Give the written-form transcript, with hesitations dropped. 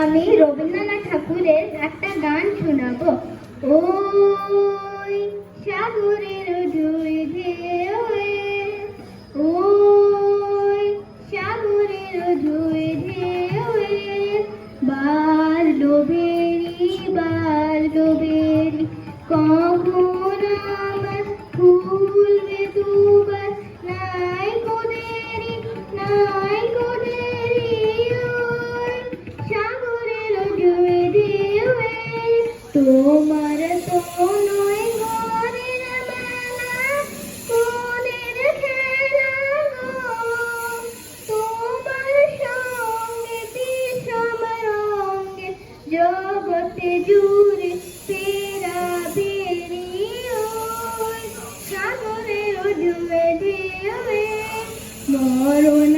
আমি রবীন্দ্রনাথ ঠাকুরের একটা গান শোনাবো। ওই সাগরের দুই ঢেউয়ে, ওই সাগরের দুই ঢেউয়ে, বাড়লো বেরি কখন আমার ফুলবে দুবার, নাই গো দেরি, নাই গো দেরি, ওই সাগরের দুই ঢেউয়ে। তোমার তো নয় ঘরের বেলা, মনের খেলা গো, তোমার সঙ্গে বিষম রঙে জগতে জুড়ে ফেরা বেরি, ওই সাগরের দুই ঢেউয়ে, মরণ